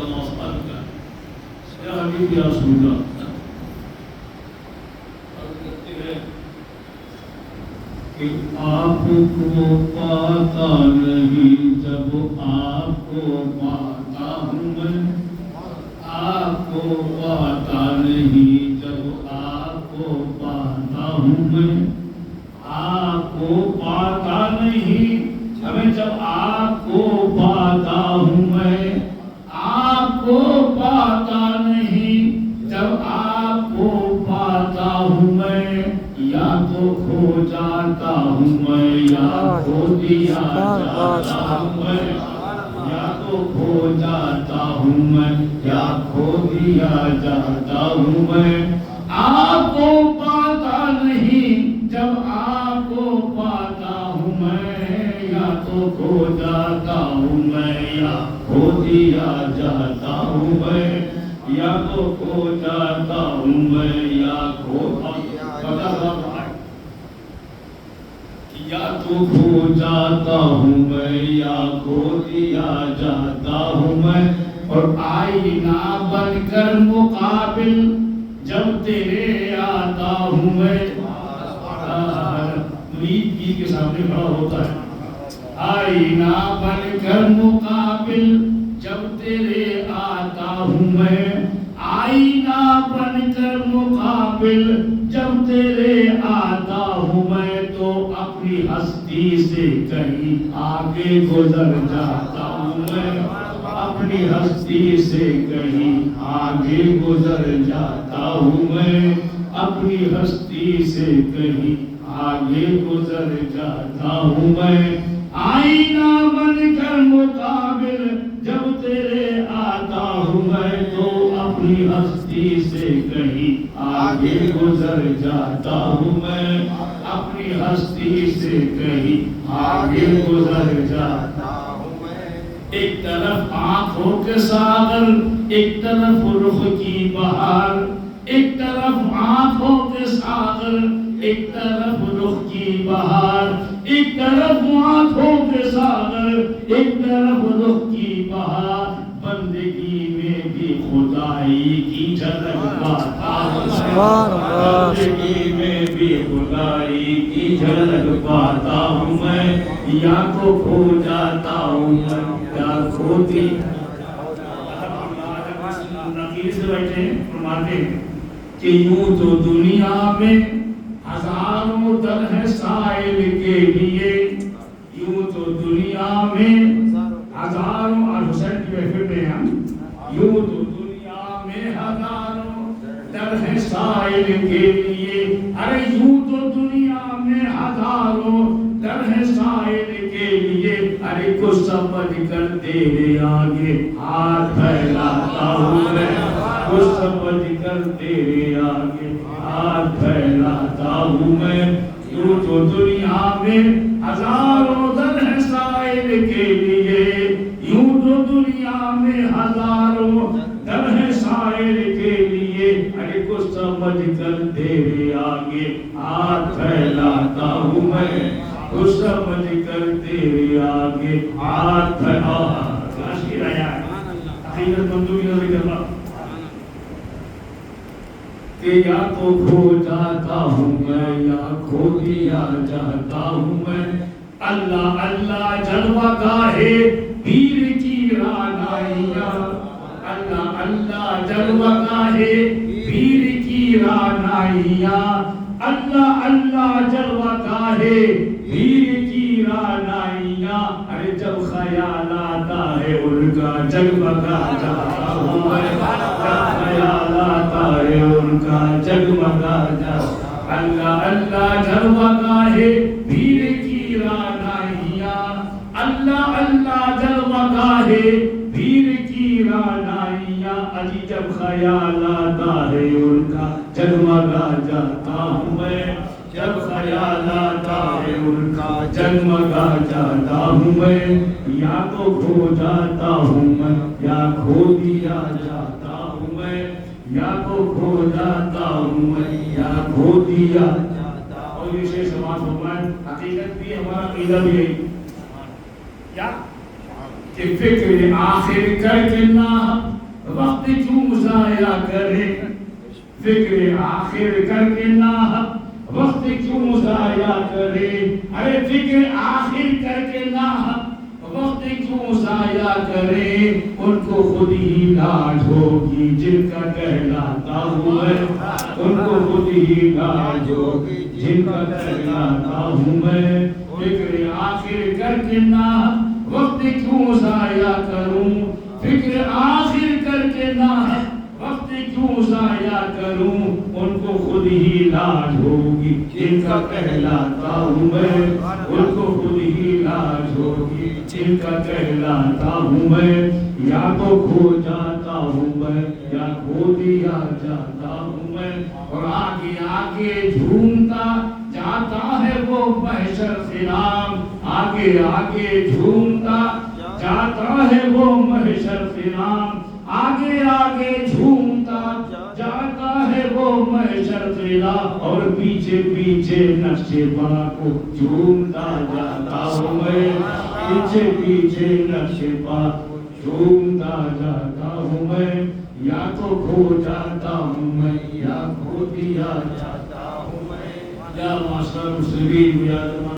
وأسألك يا حبيبي يا رسول الله کہ آپ کو پاتا نہیں جب آپ کو پاتا ہوں میں آپ کو پاتا نہیں جب آپ کو پاتا ہوں میں آپ کو پاتا نہیں ہمیں جب آپ کو پاتا ہوں میں آپ کو پاتا نہیں جب آپ کو پاتا ہوں میں یا تو کھو جاتا ہوں میں یا کھو دیا جاتا ہوں میں یا تو کھو جاتا ہوں میں یا کھو دیا جاتا ہوں میں آپ کو پاتا نہیں جب آپ کو پاتا ہوں میں یا تو کھو جاتا ہوں میں یا کھو دیا جاتا ہوں میں یا تو کھو جاتا ہوں میں یا کھو یا تو کھو جاتا ہوں میں یا کھو دیا جاتا ہوں میں اور آئینہ بن کر مقابل جب تیرے آتا ہوں میں مرید پیر کے سامنے کھڑا ہوتا ہے آئینہ بن کر مقابل جب تیرے آتا ہوں میں آئینہ بن کر مقابل جب تیرے آتا ہوں میں تو اپنی ہستی سے کہیں آگے گزر جاتا ہوں میں اپنی ہستی سے کہیں آگے گزر جاتا ہوں میں اپنی ہستی سے کہیں آگے گزر جاتا ہوں میں آئینہ بن کر مقابل جب تیرے آتا ہوں میں تو اپنی ہستی سے کہیں آگے گزر جاتا ہوں میں اپنی ہستی سے کہیں آگے گزر جاتا ہوں میں ایک طرف آنکھوں کے ساغر ایک طرف رخ کی بہار ایک طرف آنکھوں کے ساغر ایک طرف رخ کی بہار ایک طرف آنکھوں کے ساغر ایک طرف رخ کی بہار بندگی میں بھی خدائی کی جھلک پاتا ہوں بندگی میں بھی خدائی کی جھلک پاتا ہوں میں یا تو کھو جاتا ہوں میں یا کھوتی نقیر سے بیٹھے فرماتے ہیں کہ یوں تو دنیا میں ہزاروں در ہے سائل کے لیے یوں تو دنیا میں ہزاروں حسین کی محفل میں ہم یوں تو دنیا میں ہزاروں در ہے سائل کے لیے ارے یوں تو دنیا میں ہزاروں در ہے سائل کے لیے ارے کچھ سمجھ کر تیرے آگے ہاتھ پھیلاتا ہوں میں کچھ سمجھ کر تیرے آگے ہاتھ پھیلاتا ہوں میں یوں تو دنیا میں ہزاروں در ہے سائل کے لیے یوں تو دنیا میں ہزاروں در ہے سائل کے لیے ارے کچھ سمجھ کر تیرے آگے ہاتھ پھیلاتا ہوں میں کچھ سمجھ کر تیرے آگے ہاتھ پھیلاتا ہوں کہ یا تو کھو جاتا ہوں میں یا کھو دیا جاتا ہوں میں اللہ اللہ جلوہ گاہے پیر کی رانائیاں اللہ اللہ جلوہ گاہے پیر کی رانائیاں اللہ اللہ جلوہ گاہے پیر کی رانائیاں ارے جب خیال آتا ہے ان کا جگمگا جاتا ہوں میں جب خیال آتا ہے ان کا جگمگا جاتا اللہ اللہ جلوہ گاہے پیر کی رانائیاں اللہ اللہ جلوہ گاہے پیر کی رانائیاں علی جب خیال آتا ہے ان کا جگمگا جاتا ہوں میں جب خیال آتا ہے ان کا جگمگا جاتا ہوں میں یا تو کھو جاتا ہوں میں یا کھو دیا جاتا ہوں میں یا تو کھو جاتا ہوں میں یا کھو دیا جاتا ہوں اور یہ شیخ سماعت فرمائے حقیقت بھی ہمارا عقیدہ بھی ہے کیا کہ فکر آخر کر کے نہ وقت کیوں ضائع کرے فکر آخر کر کے ناحق وقت کیوں ضائع کرے ارے فکر آخر کر کے ناحق وقت کیوں ضائع کرے ان کو خود ہی لاج ہوگی جن کا کہلاتا ہوں میں ان کو خود ہی لاج ہوگی جن کا کہلاتا ہوں میں فکر آخر کر کے ناحق وقت کیوں ضائع کروں فکر آخر کر کے ناحق وقت کیوں ضائع کروں ان کو خود ہی لاج ہوگی جن کا کہلاتا ہوں میں ان کو خود ہی لاج ہوگی جن کا کہلاتا ہوں میں یا تو کھو جاتا ہوں میں یا کھو دیا جاتا ہوں میں اور آگے آگے جھومتا جاتا ہے وہ محشر فراق آگے آگے جھومتا جاتا ہے وہ محشر فراق آگے آگے جھومتا جاتا ہے وہ محشر فراق اور پیچھے پیچھے نقش پا کو جھومتا جاتا ہوں میں پیچھے پیچھے نقش پا جھومتا جاتا ہوں میں یا تو کھو جاتا ہوں میں یا کھو دیا جاتا ہوں میں یا معاشر مسلمین یا